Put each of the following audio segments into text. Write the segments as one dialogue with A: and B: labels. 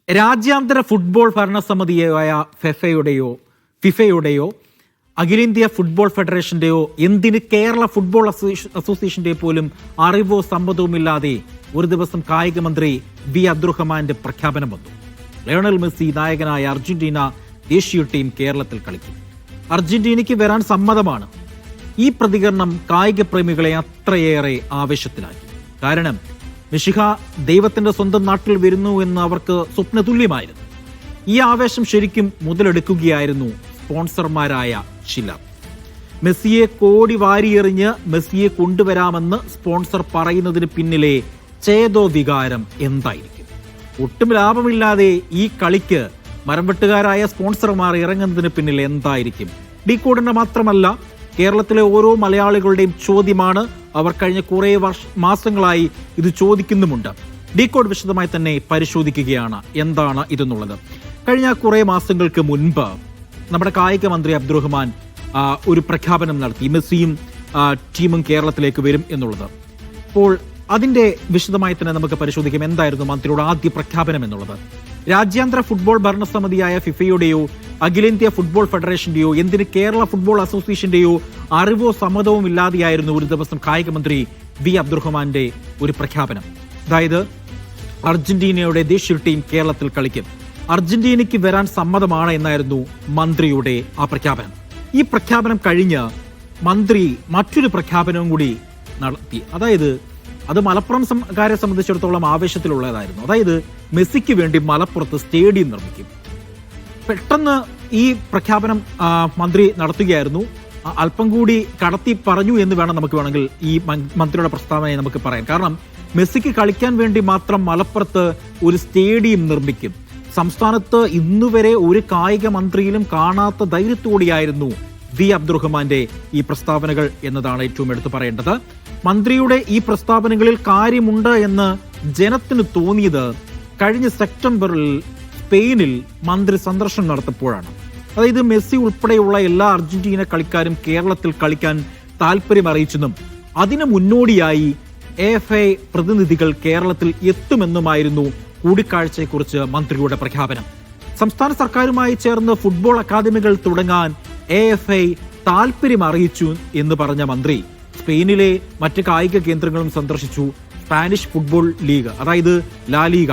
A: രാജ്യാന്തര ഫുട്ബോൾ ഭരണസമിതിയായ ഫിഫയുടെയോ അഖിലേന്ത്യാ ഫുട്ബോൾ ഫെഡറേഷന്റെയോ എന്തിന് കേരള ഫുട്ബോൾ അസോസിയേഷന്റെ പോലും അറിവോ സമ്മതവുമില്ലാതെ ഒരു ദിവസം കായിക മന്ത്രി വി അബ്ദുറഹ്മാന്റെ പ്രഖ്യാപനം വന്നു. ലയണൽ മെസ്സി നായകനായ അർജന്റീന ദേശീയ ടീം കേരളത്തിൽ കളിക്കും. അർജന്റീനയ്ക്ക് വരാൻ സമ്മതമാണ്. ഈ പ്രതികരണം കായിക പ്രേമികളെ അത്രയേറെ ആവേശത്തിലാക്കി. കാരണം മിശിഹ ദൈവത്തിന്റെ സ്വന്തം നാട്ടിൽ വരുന്നു എന്ന് അവർക്ക് സ്വപ്നതുല്യമായിരുന്നു. ഈ ആവേശം ശരിക്കും മുതലെടുക്കുകയായിരുന്നു സ്പോൺസർമാരായ ചിലർ. മെസ്സിയെ കോടി വാരിയെറിഞ്ഞ് മെസ്സിയെ കൊണ്ടുവരാമെന്ന് സ്പോൺസർ പറയുന്നതിന് പിന്നിലെ ചേതോ വികാരം എന്തായിരിക്കും? ഒട്ടും ലാഭമില്ലാതെ ഈ കളിക്ക് മരംവെട്ടുകാരായ സ്പോൺസർമാർ ഇറങ്ങുന്നതിന് പിന്നിൽ എന്തായിരിക്കും? ഡീകോഡിന്റെ മാത്രമല്ല, കേരളത്തിലെ ഓരോ മലയാളികളുടെയും ചോദ്യമാണ്. അവർ കഴിഞ്ഞ കുറേ മാസങ്ങളായി ഇത് ചോദിക്കുന്നുമുണ്ട്. ഡീകോഡ് വിശദമായി തന്നെ പരിശോധിക്കുകയാണ് എന്താണ് ഇതെന്നുള്ളത്. കഴിഞ്ഞ കുറേ മാസങ്ങൾക്ക് മുൻപ് നമ്മുടെ കായിക മന്ത്രി അബ്ദുറഹ്മാൻ ഒരു പ്രഖ്യാപനം നടത്തി. മെസ്സിയും ടീമും കേരളത്തിലേക്ക് വരും എന്നുള്ളത്. അപ്പോൾ അതിന്റെ വിശദമായി തന്നെ നമുക്ക് പരിശോധിക്കാം എന്തായിരുന്നു മന്ത്രിയുടെ ആദ്യ പ്രഖ്യാപനം എന്നുള്ളത്. രാജ്യാന്തര ഫുട്ബോൾ ഭരണസമിതിയായ ഫിഫയുടെയോ അഖിലേന്ത്യാ ഫുട്ബോൾ ഫെഡറേഷന്റെയോ എന്തിന് കേരള ഫുട്ബോൾ അസോസിയേഷന്റെയോ അറിവോ സമ്മതവും ഇല്ലാതെയായിരുന്നു ഒരു ദിവസം കായിക മന്ത്രി വി അബ്ദുറഹ്മാന്റെ ഒരു പ്രഖ്യാപനം. അതായത് അർജന്റീനയുടെ ദേശീയ ടീം കേരളത്തിൽ കളിക്കും. അർജന്റീനയ്ക്ക് വരാൻ സമ്മതമാണ് എന്നായിരുന്നു മന്ത്രിയുടെ ആ പ്രഖ്യാപനം. ഈ പ്രഖ്യാപനം കഴിഞ്ഞ് മന്ത്രി മറ്റൊരു പ്രഖ്യാപനവും കൂടി നടത്തി. അതായത് അത് മലപ്പുറം കാരെ സംബന്ധിച്ചിടത്തോളം ആവേശത്തിലുള്ളതായിരുന്നു. അതായത് മെസ്സിക്ക് വേണ്ടി മലപ്പുറത്ത് സ്റ്റേഡിയം നിർമ്മിക്കും. പെട്ടെന്ന് ഈ പ്രഖ്യാപനം മന്ത്രി നടത്തുകയായിരുന്നു. അല്പം കൂടി കടത്തി പറഞ്ഞു എന്ന് വേണമെങ്കിൽ ഈ മന്ത്രിയുടെ പ്രസ്താവനയെ നമുക്ക് പറയാം. കാരണം മെസ്സിക്ക് കളിക്കാൻ വേണ്ടി മാത്രം മലപ്പുറത്ത് ഒരു സ്റ്റേഡിയം നിർമ്മിക്കും. സംസ്ഥാനത്ത് ഇന്നുവരെ ഒരു കായിക മന്ത്രിയിലും കാണാത്ത ധൈര്യത്തോടെയായിരുന്നു വി അബ്ദുറഹ്മാന്റെ ഈ പ്രസ്താവനകൾ എന്നതാണ് ഏറ്റവും എടുത്തു പറയേണ്ടത്. മന്ത്രിയുടെ ഈ പ്രസ്താവനകളിൽ കാര്യമുണ്ട് എന്ന് ജനത്തിന് തോന്നിയത് കഴിഞ്ഞ സെപ്റ്റംബറിൽ സ്പെയിനിൽ മന്ത്രി സന്ദർശനം നടത്തപ്പോഴാണ്. അതായത് മെസ്സി ഉൾപ്പെടെയുള്ള എല്ലാ അർജന്റീന കളിക്കാരും കേരളത്തിൽ കളിക്കാൻ താല്പര്യം അറിയിച്ചെന്നും അതിന് മുന്നോടിയായി AFA പ്രതിനിധികൾ കേരളത്തിൽ എത്തുമെന്നുമായിരുന്നു കൂടിക്കാഴ്ചയെക്കുറിച്ച് മന്ത്രിയുടെ പ്രഖ്യാപനം. സംസ്ഥാന സർക്കാരുമായി ചേർന്ന് ഫുട്ബോൾ അക്കാദമികൾ തുടങ്ങാൻ AFA താല്പര്യം അറിയിച്ചു എന്ന് പറഞ്ഞ മന്ത്രി സ്പെയിനിലെ മറ്റ് കായിക കേന്ദ്രങ്ങളും സന്ദർശിച്ചു. സ്പാനിഷ് ഫുട്ബോൾ ലീഗ്, അതായത് ലാലീഗ,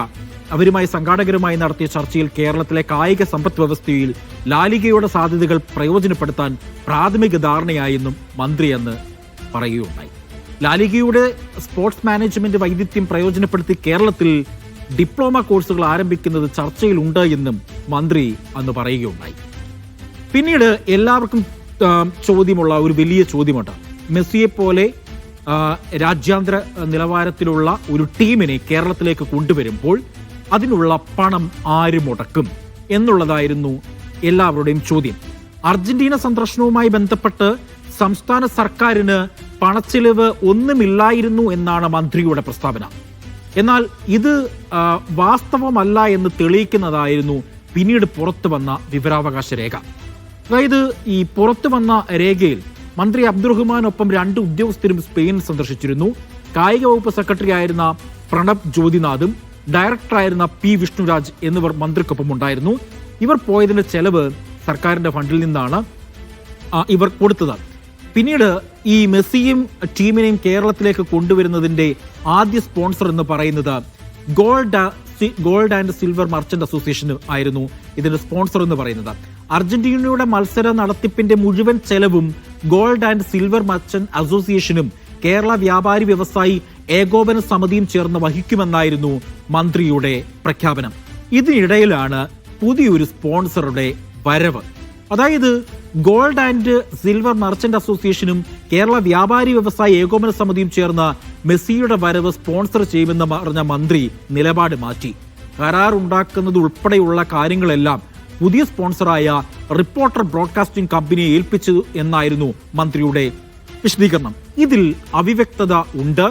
A: അവരുമായി സംഘാടകരുമായി നടത്തിയ ചർച്ചയിൽ കേരളത്തിലെ കായിക സമ്പദ് വ്യവസ്ഥയിൽ ലാലിഗയുടെ സാധ്യതകൾ പ്രയോജനപ്പെടുത്താൻ പ്രാഥമിക ധാരണയായെന്നും മന്ത്രി അന്ന് പറയുകയുണ്ടായി. ലാലിഗയുടെ സ്പോർട്സ് മാനേജ്മെന്റ് വൈദഗ്ധ്യം പ്രയോജനപ്പെടുത്തി കേരളത്തിൽ ഡിപ്ലോമ കോഴ്സുകൾ ആരംഭിക്കുന്നത് ചർച്ചയിലുണ്ട് എന്നും മന്ത്രി അന്ന് പറയുകയുണ്ടായി. പിന്നീട് എല്ലാവർക്കും ചോദ്യമുള്ള ഒരു വലിയ ചോദ്യമുണ്ട്. മെസ്സിയെ പോലെ രാജ്യാന്തര നിലവാരത്തിലുള്ള ഒരു ടീമിനെ കേരളത്തിലേക്ക് കൊണ്ടുവരുമ്പോൾ അതിനുള്ള പണം ആര് മുടക്കും എന്നുള്ളതായിരുന്നു എല്ലാവരുടെയും ചോദ്യം. അർജന്റീന സന്ദർശനവുമായി ബന്ധപ്പെട്ട് സംസ്ഥാന സർക്കാരിന് പണച്ചെലവ് ഒന്നുമില്ലായിരുന്നു എന്നാണ് മന്ത്രിയുടെ പ്രസ്താവന. എന്നാൽ ഇത് വാസ്തവമല്ല എന്ന് തെളിയിക്കുന്നതായിരുന്നു പിന്നീട് പുറത്തു വന്ന വിവരാവകാശ രേഖ. അതായത് ഈ പുറത്തു വന്ന രേഖയിൽ മന്ത്രി അബ്ദുറഹ്മാനൊപ്പം 2 ഉദ്യോഗസ്ഥരും സ്പെയിൻ സന്ദർശിച്ചിരുന്നു. കായിക വകുപ്പ് സെക്രട്ടറി ആയിരുന്ന പ്രണബ് ജ്യോതിനാഥും ഡയറക്ടറായിരുന്ന P വിഷ്ണുരാജ് എന്നിവർ മന്ത്രിക്കൊപ്പം ഉണ്ടായിരുന്നു. ഇവർ പോയതിന്റെ ചെലവ് സർക്കാരിന്റെ ഫണ്ടിൽ നിന്നാണ് ഇവർ കൊടുത്തത്. പിന്നീട് ഈ മെസ്സിയും ടീമിനെയും കേരളത്തിലേക്ക് കൊണ്ടുവരുന്നതിന്റെ ആദ്യ സ്പോൺസർ എന്ന് പറയുന്നത് gold and silver merchant association ആയിരുന്നു ഇതിന്റെ സ്പോൺസർ എന്ന് പറയുന്നത്. അർജന്റീനയുടെ മത്സര നടത്തിപ്പിന്റെ മുഴുവൻ ചെലവും ഗോൾഡ് ആൻഡ് സിൽവർ മർച്ചന്റ് അസോസിയേഷനും കേരള വ്യാപാരി വ്യവസായി ഏകോപന സമിതിയും ചേർന്ന് വഹിക്കുമെന്നായിരുന്നു മന്ത്രിയുടെ പ്രഖ്യാപനം. ഇതിനിടയിലാണ് പുതിയൊരു സ്പോൺസറുടെ വരവ്. അതായത് ഗോൾഡ് ആൻഡ് സിൽവർ മർച്ചന്റ് അസോസിയേഷനും കേരള വ്യാപാരി വ്യവസായി ഏകോപന സമിതിയും ചേർന്ന് മെസ്സിയുടെ വരവ് സ്പോൺസർ ചെയ്യുമെന്ന് പറഞ്ഞ മന്ത്രി നിലപാട് മാറ്റി. കരാർ ഉണ്ടാക്കുന്നത് ഉൾപ്പെടെയുള്ള കാര്യങ്ങളെല്ലാം പുതിയ സ്പോൺസറായ റിപ്പോർട്ടർ ബ്രോഡ്കാസ്റ്റിംഗ് കമ്പനിയെ ഏൽപ്പിച്ചു എന്നായിരുന്നു മന്ത്രിയുടെ വിശദീകരണം. ഇതിൽ അവിവ്യക്തത ഉണ്ട്.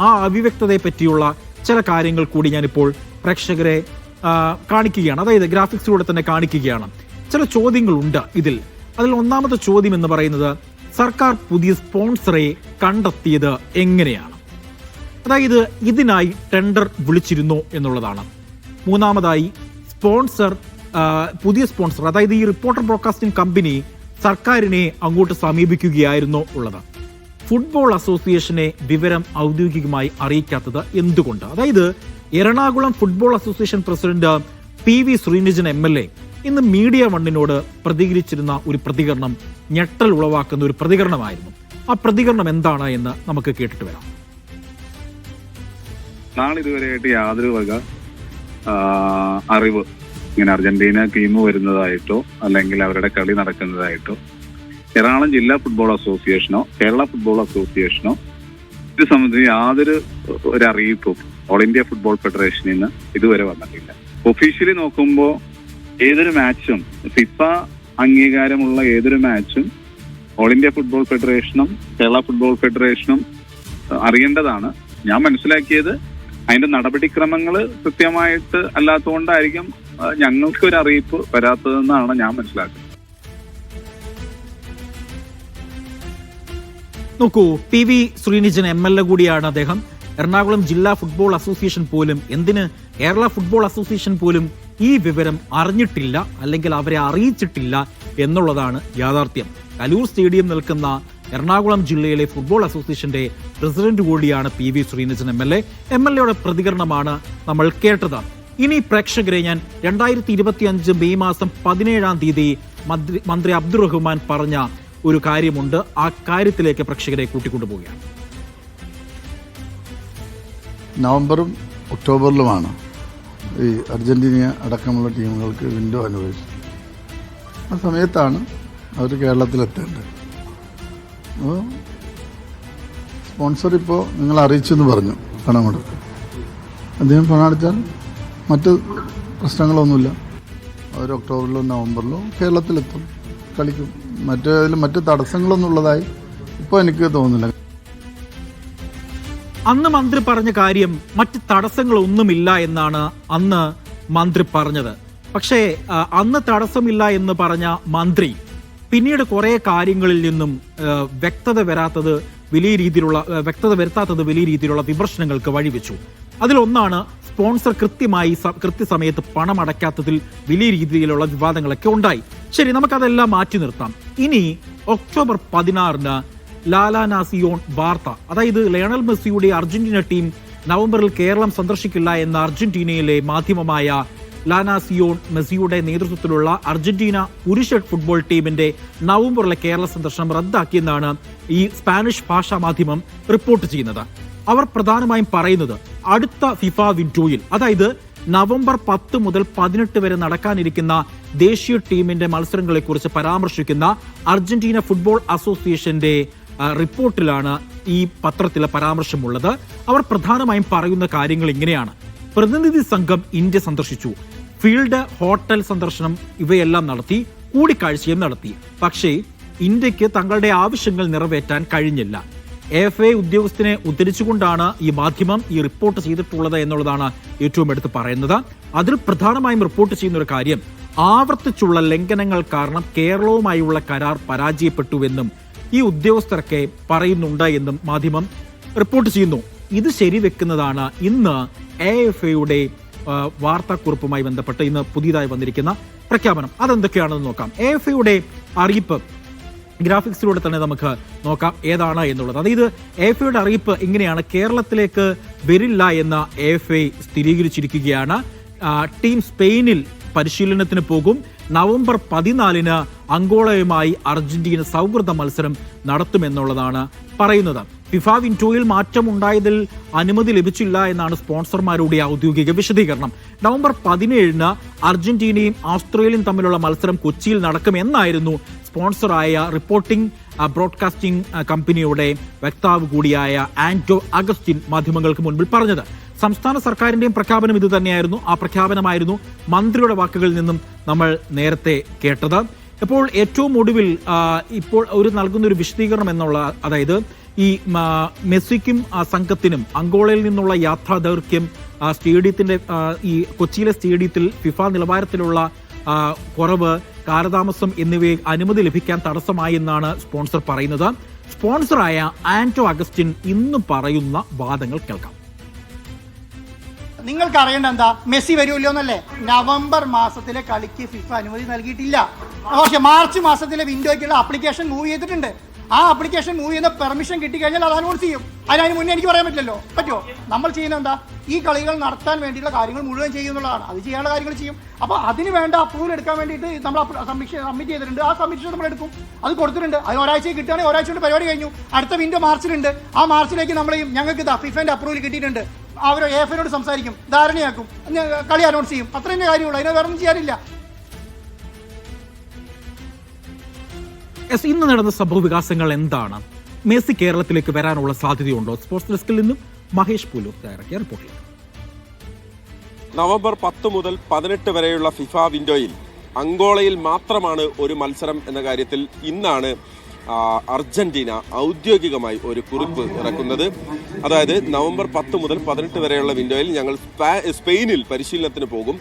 A: ആ അവിവ്യക്തതയെ പറ്റിയുള്ള ചില കാര്യങ്ങൾ കൂടി ഞാനിപ്പോൾ പ്രേക്ഷകരെ കാണിക്കുകയാണ്. അതായത് ഗ്രാഫിക്സിലൂടെ തന്നെ കാണിക്കുകയാണ്. ചില ചോദ്യങ്ങളുണ്ട് ഇതിൽ. അതിൽ ഒന്നാമത്തെ ചോദ്യം എന്ന് പറയുന്നത് സർക്കാർ പുതിയ സ്പോൺസറെ കണ്ടെത്തിയത് എങ്ങനെയാണ്? അതായത് ഇതിനായി ടെൻഡർ വിളിച്ചിരുന്നു എന്നുള്ളതാണ്. മൂന്നാമതായി പുതിയ സ്പോൺസർ, അതായത് ഈ റിപ്പോർട്ടർ ബ്രോഡ്കാസ്റ്റിംഗ് കമ്പനി സർക്കാരിനെ അങ്ങോട്ട് സമീപിക്കുകയായിരുന്നു ഉള്ളത്. ഫുട്ബോൾ അസോസിയേഷനെ വിവരം ഔദ്യോഗികമായി അറിയിക്കാത്തത് എന്തുകൊണ്ട്? അതായത് Ernakulam football association president PV Sreenijan MLA ഇന്ന് മീഡിയ വണ്ണിനോട് പ്രതികരിച്ചിരുന്ന ഒരു പ്രതികരണം ഞെട്ടൽ ഉളവാക്കുന്ന ഒരു പ്രതികരണമായിരുന്നു. ആ പ്രതികരണം എന്താണ് എന്ന് നമുക്ക് കേട്ടിട്ട് വരാം.
B: നാളിതുവരെയായിട്ട് യാതൊരു വക അറിവ് ഇങ്ങനെ അർജന്റീന ടീം വരുന്നതായിട്ടോ അല്ലെങ്കിൽ അവരുടെ കളി നടക്കുന്നതായിട്ടോ എറണാകുളം ജില്ലാ ഫുട്ബോൾ അസോസിയേഷനോ കേരള ഫുട്ബോൾ അസോസിയേഷനോ ഇത് സംബന്ധിച്ച് യാതൊരു ഒരു അറിയിപ്പും ഓൾ ഇന്ത്യ ഫുട്ബോൾ ഫെഡറേഷനിൽ നിന്ന് ഇതുവരെ വന്നിട്ടില്ല. ഒഫീഷ്യലി നോക്കുമ്പോൾ ഏതൊരു മാച്ചും ഫിഫ അംഗീകാരമുള്ള ഏതൊരു മാച്ചും ഓൾ ഇന്ത്യ ഫുട്ബോൾ ഫെഡറേഷനും കേരള ഫുട്ബോൾ ഫെഡറേഷനും അറിയേണ്ടതാണ്. ഞാൻ മനസ്സിലാക്കിയത് അതിന്റെ നടപടിക്രമങ്ങൾ കൃത്യമായിട്ട് അല്ലാത്തതുകൊണ്ടായിരിക്കും ഞങ്ങൾക്ക് ഒരു അറിയിപ്പ് വരാത്തതെന്നാണ് ഞാൻ മനസ്സിലാക്കുന്നത്.
A: നോക്കൂ, PV ശ്രീനിജൻ MLA കൂടിയാണ് അദ്ദേഹം. എറണാകുളം ജില്ലാ ഫുട്ബോൾ അസോസിയേഷൻ പോലും, എന്തിന് കേരള ഫുട്ബോൾ അസോസിയേഷൻ പോലും ഈ വിവരം അറിഞ്ഞിട്ടില്ല, അല്ലെങ്കിൽ അവരെ അറിയിച്ചിട്ടില്ല എന്നുള്ളതാണ് യാഥാർത്ഥ്യം. കലൂർ സ്റ്റേഡിയം നിൽക്കുന്ന എറണാകുളം ജില്ലയിലെ ഫുട്ബോൾ അസോസിയേഷന്റെ പ്രസിഡന്റ് കൂടിയാണ് PV ശ്രീനിജൻ MLA. MLAയുടെ പ്രതികരണമാണ് നമ്മൾ കേട്ടത്. ഇനി പ്രേക്ഷകരെ ഞാൻ 2025 മെയ് മാസം 17-ാം തീയതി മന്ത്രി അബ്ദുറഹ്മാൻ പറഞ്ഞ ഒരു കാര്യമുണ്ട്. ആ കാര്യത്തിലേക്ക് പ്രേക്ഷകരെ കൂട്ടിക്കൊണ്ടുപോവുകയാണ്.
C: നവംബറും ഒക്ടോബറിലുമാണ് ഈ അർജന്റീന അടക്കമുള്ള ടീമുകൾക്ക് വിൻഡോ അനുവദിച്ചത്. ആ സമയത്താണ് അവർ കേരളത്തിലെത്തേണ്ടത്. അപ്പോൾ സ്പോൺസർ ഇപ്പോൾ നിങ്ങൾ അറിയിച്ചെന്ന് പറഞ്ഞു പണം കൊടുത്ത്. അദ്ദേഹം പണം അടച്ചാൽ മറ്റ് പ്രശ്നങ്ങളൊന്നുമില്ല. അവർ ഒക്ടോബറിലോ നവംബറിലോ കേരളത്തിലെത്തും, കളിക്കും. മറ്റ് തടസ്സങ്ങളൊന്നും ഉള്ളതായി ഇപ്പോൾ എനിക്ക് തോന്നുന്നില്ല.
A: അന്ന് മന്ത്രി പറഞ്ഞ കാര്യം മറ്റ് തടസ്സങ്ങളൊന്നുമില്ല എന്നാണ് അന്ന് മന്ത്രി പറഞ്ഞത്. പക്ഷേ അന്ന് തടസ്സമില്ല എന്ന് പറഞ്ഞ മന്ത്രി പിന്നീട് കുറെ കാര്യങ്ങളിൽ നിന്നും വ്യക്തത വരുത്താത്തത് വലിയ രീതിയിലുള്ള വിമർശനങ്ങൾക്ക് വഴിവെച്ചു. അതിലൊന്നാണ് സ്പോൺസർ കൃത്യസമയത്ത് പണം അടയ്ക്കാത്തതിൽ വലിയ രീതിയിലുള്ള വിവാദങ്ങളൊക്കെ ഉണ്ടായി. ശരി, നമുക്കതെല്ലാം മാറ്റി നിർത്താം. ഇനി ഒക്ടോബർ 16-ന് ലാലാ നാസിയോൺ വാർത്ത, അതായത് ലയണൽ മെസ്സിയുടെ അർജന്റീന ടീം നവംബറിൽ കേരളം സന്ദർശിക്കില്ല എന്ന അർജന്റീനയിലെ മാധ്യമമായ ലാനാസിയോൺ മെസ്സിയുടെ നേതൃത്വത്തിലുള്ള അർജന്റീന പുരുഷ ഫുട്ബോൾ ടീമിന്റെ നവംബറിലെ കേരള സന്ദർശനം റദ്ദാക്കിയെന്നാണ് ഈ സ്പാനിഷ് ഭാഷാ മാധ്യമം റിപ്പോർട്ട് ചെയ്യുന്നത്. അവർ പ്രധാനമായും പറയുന്നത് അടുത്ത ഫിഫ വിൻഡോയിൽ, അതായത് നവംബർ 10 മുതൽ 18 വരെ നടക്കാനിരിക്കുന്ന ദേശീയ ടീമിന്റെ മത്സരങ്ങളെക്കുറിച്ച് പരാമർശിക്കുന്ന അർജന്റീന ഫുട്ബോൾ അസോസിയേഷന്റെ റിപ്പോർട്ടിലാണ് ഈ പത്രത്തിലെ പരാമർശമുള്ളത്. അവർ പ്രധാനമായും പറയുന്ന കാര്യങ്ങൾ ഇങ്ങനെയാണ്. പ്രതിനിധി സംഘം ഇന്ത്യ സന്ദർശിച്ചു, ഫീൽഡ് ഹോട്ടൽ സന്ദർശനം ഇവയെല്ലാം നടത്തി, കൂടിക്കാഴ്ചയും നടത്തി. പക്ഷേ ഇന്ത്യക്ക് തങ്ങളുടെ ആവശ്യങ്ങൾ നിറവേറ്റാൻ കഴിഞ്ഞില്ല. AFA ഉദ്യോഗസ്ഥനെ ഉദ്ധരിച്ചുകൊണ്ടാണ് ഈ മാധ്യമം ഈ റിപ്പോർട്ട് ചെയ്തിട്ടുള്ളത് എന്നുള്ളതാണ് ഏറ്റവും എടുത്ത് പറയുന്നത്. അതിൽ പ്രധാനമായും റിപ്പോർട്ട് ചെയ്യുന്ന ഒരു കാര്യം, ആവർത്തിച്ചുള്ള ലംഘനങ്ങൾ കാരണം കേരളവുമായുള്ള കരാർ പരാജയപ്പെട്ടുവെന്നും ഈ ഉദ്യോഗസ്ഥരൊക്കെ പറയുന്നുണ്ട് എന്നും മാധ്യമം റിപ്പോർട്ട് ചെയ്യുന്നു. ഇത് ശരിവെക്കുന്നതാണ് ഇന്ന് AFAയുടെ വാർത്താക്കുറിപ്പുമായി ബന്ധപ്പെട്ട് ഇന്ന് പുതിയതായി വന്നിരിക്കുന്ന പ്രഖ്യാപനം. അതെന്തൊക്കെയാണെന്ന് നോക്കാം. AFAയുടെ അറിയിപ്പ് ഗ്രാഫിക്സിലൂടെ തന്നെ നമുക്ക് നോക്കാം ഏതാണ് എന്നുള്ളത്. അതായത് AFAയുടെ അറിയിപ്പ് ഇങ്ങനെയാണ്. കേരളത്തിലേക്ക് വരില്ല എന്ന് AFA സ്ഥിരീകരിച്ചിരിക്കുകയാണ്. ടീം സ്പെയിനിൽ പരിശീലനത്തിന് പോകും. നവംബർ 14-ന് അങ്കോളയുമായി അർജന്റീന സൗഹൃദ മത്സരം നടത്തുമെന്നുള്ളതാണ് പറയുന്നത്. ഫിഫ വിൻഡോയിൽ മാറ്റമുണ്ടായതിൽ അനുമതി ലഭിച്ചില്ല എന്നാണ് സ്പോൺസർമാരുടെ ഔദ്യോഗിക വിശദീകരണം. നവംബർ 17-ന് അർജന്റീനയും ഓസ്ട്രേലിയയും തമ്മിലുള്ള മത്സരം കൊച്ചിയിൽ നടക്കുമെന്നായിരുന്നു സ്പോൺസറായ റിപ്പോർട്ടിംഗ് ബ്രോഡ്കാസ്റ്റിംഗ് കമ്പനിയുടെ വക്താവ് കൂടിയായ ആന്റോ അഗസ്റ്റിൻ മാധ്യമങ്ങൾക്ക് മുൻപിൽ പറഞ്ഞത്. സംസ്ഥാന സർക്കാരിന്റെയും പ്രഖ്യാപനം ഇത് തന്നെയായിരുന്നു. ആ പ്രഖ്യാപനമായിരുന്നു മന്ത്രിയുടെ വാക്കുകളിൽ നിന്നും നമ്മൾ നേരത്തെ കേട്ടത്. ഇപ്പോൾ ഏറ്റവും ഒടുവിൽ ഇപ്പോൾ നൽകുന്ന ഒരു വിശദീകരണം എന്നുള്ള, അതായത് ഈ മെസ്സിക്കും സംഘത്തിനും അങ്കോളയിൽ നിന്നുള്ള യാത്രാ ദൈർഘ്യം, സ്റ്റേഡിയത്തിന്റെ ഈ കൊച്ചിയിലെ സ്റ്റേഡിയത്തിൽ ഫിഫ നിലവാരത്തിലുള്ള കുറവ്, കാലതാമസം എന്നിവയെ അനുമതി ലഭിക്കാൻ തടസ്സമായി എന്നാണ് സ്പോൺസർ പറയുന്നത്. സ്പോൺസറായ ആന്റോ അഗസ്റ്റിൻ ഇന്ന് പറയുന്ന വാദങ്ങൾ കേൾക്കാം.
D: നിങ്ങൾക്ക് അറിയേണ്ട എന്താ, മെസ്സി വരുമല്ലോ എന്നല്ലേ? നവംബർ മാസത്തിലെ കളിക്ക് ഫിഫ അനുമതി നൽകിയിട്ടില്ല. പക്ഷേ മാർച്ച് മാസത്തിലെ വിൻഡോയ്ക്കുള്ള ആപ്ലിക്കേഷൻ മൂവ് ചെയ്തിട്ടുണ്ട്. ആ ആപ്ലിക്കേഷൻ മൂവ് ചെയ്യുന്ന പെർമിഷൻ കിട്ടിക്കഴിഞ്ഞാൽ അത് അനൗൺസ് ചെയ്യും. അതിന് മുന്നേ എനിക്ക് പറയാൻ പറ്റില്ലല്ലോ. പറ്റുമോ? നമ്മൾ ചെയ്യുന്നത് എന്താ, ഈ കളികൾ നടത്താൻ വേണ്ടിയുള്ള കാര്യങ്ങൾ മുഴുവൻ ചെയ്യുന്നുള്ളതാണ്. അത് ചെയ്യാനുള്ള കാര്യങ്ങൾ ചെയ്യും. അപ്പോൾ അതിന് വേണ്ട അപ്രൂവൽ എടുക്കാൻ വേണ്ടിയിട്ട് നമ്മൾ സബ്മിറ്റ് ചെയ്തിട്ടുണ്ട്. ആ സബ്മിഷൻ നമ്മൾ എടുക്കും. അത് കൊടുത്തിട്ടുണ്ട്. അത് ഒരാഴ്ച കിട്ടുകയാണെങ്കിൽ ഒരാഴ്ച കൊണ്ട് പരിപാടി കഴിഞ്ഞു. അടുത്ത വിൻഡോ മാർച്ചിലുണ്ട്. ആ മാർച്ചിലേക്ക് നമ്മൾ ഞങ്ങൾക്ക് ഫിഫയുടെ അപ്രൂവൽ കിട്ടിയിട്ടുണ്ട്. അവർ എഫിനോട് സംസാരിക്കും, ധാരണയാക്കും, കളി അനൗൺസ് ചെയ്യും. അത്ര തന്നെ കാര്യമുള്ളൂ. അതിനെ വേറെ ഒന്നും ചെയ്യാനില്ല.
A: ഇന്ന് നടന്ന സംഭവ വികാസങ്ങൾ എന്താണ്? മെസ്സി കേരളത്തിലേക്ക് വരാനുള്ള സാധ്യതയുണ്ടോ? സ്പോർട്സ് ഡെസ്കിൽ നിന്നും മഹേഷ് പൂലൂർ തയ്യാറാക്കിയ റിപ്പോർട്ടിൽ.
E: നവംബർ 10 മുതൽ 18 വരെയുള്ള ഫിഫ വിൻഡോയിൽ അങ്കോളയിൽ മാത്രമാണ് ഒരു മത്സരം എന്ന കാര്യത്തിൽ ഇന്നാണ് അർജന്റീന ഔദ്യോഗികമായി ഒരു കുറിപ്പ് ഇറക്കുന്നത്. അതായത് നവംബർ 10 മുതൽ 18 വരെയുള്ള വിൻഡോയിൽ ഞങ്ങൾ സ്പെയിനിൽ പരിശീലനത്തിന് പോകും.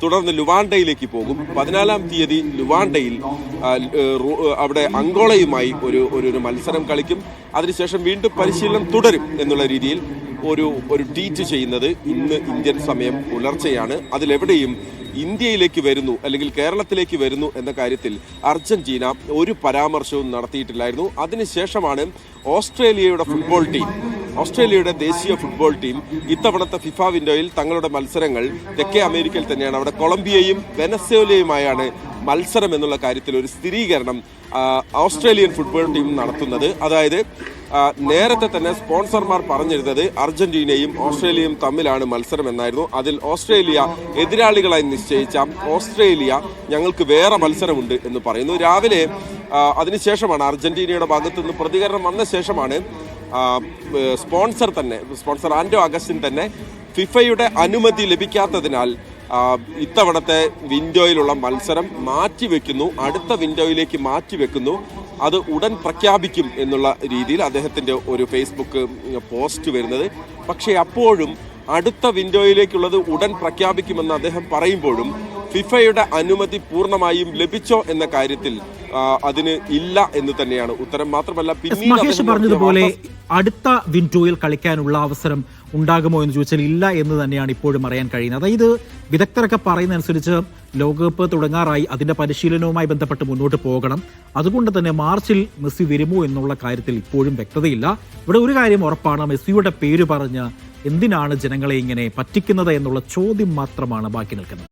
E: തുടർന്ന് ലുവാണ്ടയിലേക്ക് പോകും. 14-ാം തീയതി ലുവാണ്ടയിൽ അവിടെ അങ്കോളയുമായി ഒരു മത്സരം കളിക്കും. അതിനുശേഷം വീണ്ടും പരിശീലനം തുടരും എന്നുള്ള രീതിയിൽ ഒരു ട്വീറ്റ് ചെയ്യുന്നത് ഇന്ന് ഇന്ത്യൻ സമയം പുലർച്ചെയാണ്. അതിലെവിടെയും ഇന്ത്യയിലേക്ക് വരുന്നു അല്ലെങ്കിൽ കേരളത്തിലേക്ക് വരുന്നു എന്ന കാര്യത്തിൽ അർജന്റീന ഒരു പരാമർശവും നടത്തിയിട്ടില്ലായിരുന്നു. അതിനുശേഷമാണ് ഓസ്ട്രേലിയയുടെ ദേശീയ ഫുട്ബോൾ ടീം ഇത്തവണത്തെ ഫിഫ വിൻഡോയിൽ തങ്ങളുടെ മത്സരങ്ങൾ തെക്കേ അമേരിക്കയിൽ തന്നെയാണ്. അവിടെ കൊളംബിയയും വെനസ്വേലയുമായാണ് മത്സരം എന്നുള്ള കാര്യത്തിൽ ഒരു സ്ഥിരീകരണം ഓസ്ട്രേലിയൻ ഫുട്ബോൾ ടീം നടത്തുന്നത്. അതായത് നേരത്തെ തന്നെ സ്പോൺസർമാർ പറഞ്ഞിരുന്നത് അർജന്റീനയും ഓസ്ട്രേലിയയും തമ്മിലാണ് മത്സരം എന്നായിരുന്നു. അതിൽ ഓസ്ട്രേലിയ എതിരാളികളായി നിശ്ചയിച്ച ഓസ്ട്രേലിയ ഞങ്ങൾക്ക് വേറെ മത്സരമുണ്ട് എന്ന് പറയുന്നു. രാവിലെ അതിനുശേഷമാണ് അർജന്റീനയുടെ ഭാഗത്തു നിന്ന് പ്രതികരണം വന്ന ശേഷമാണ് സ്പോൺസർ ആൻഡോ അഗസ്റ്റിൻ തന്നെ ഫിഫയുടെ അനുമതി ലഭിക്കാത്തതിനാൽ ഇത്തവണത്തെ വിൻഡോയിലുള്ള മത്സരം മാറ്റിവെക്കുന്നു, അടുത്ത വിൻഡോയിലേക്ക് മാറ്റിവെക്കുന്നു, അത് ഉടൻ പ്രഖ്യാപിക്കും എന്നുള്ള രീതിയിൽ അദ്ദേഹത്തിൻ്റെ ഒരു ഫേസ്ബുക്ക് പോസ്റ്റ് വരുന്നത്. പക്ഷേ അപ്പോഴും അടുത്ത വിൻഡോയിലേക്കുള്ളത് ഉടൻ പ്രഖ്യാപിക്കുമെന്ന് അദ്ദേഹം പറയുമ്പോഴും ഫിഫയുടെ അനുമതി പൂർണ്ണമായും ലഭിച്ചോ എന്ന കാര്യത്തിൽ അതിന് ഇല്ല എന്ന് തന്നെയാണ് ഉത്തരം. മാത്രമല്ല
A: മഹേഷ് പറഞ്ഞതുപോലെ അടുത്ത വിൻഡോയിൽ കളിക്കാനുള്ള അവസരം ഉണ്ടാകുമോ എന്ന് ചോദിച്ചാൽ ഇല്ല എന്ന് തന്നെയാണ് ഇപ്പോഴും അറിയാൻ കഴിയുന്നത്. അതായത് വിദഗ്ധരൊക്കെ പറയുന്നതനുസരിച്ച് ലോകകപ്പ് തുടങ്ങാറായി, അതിന്റെ പരിശീലനവുമായി ബന്ധപ്പെട്ട് മുന്നോട്ട് പോകണം. അതുകൊണ്ട് തന്നെ മാർച്ചിൽ മെസ്സി വരുമോ എന്നുള്ള കാര്യത്തിൽ ഇപ്പോഴും വ്യക്തതയില്ല. ഇവിടെ ഒരു കാര്യം ഉറപ്പാണ്, മെസ്സിയുടെ പേര് പറഞ്ഞ് എന്തിനാണ് ജനങ്ങളെ ഇങ്ങനെ പറ്റിക്കുന്നത് എന്നുള്ള ചോദ്യം മാത്രമാണ് ബാക്കി നിൽക്കുന്നത്.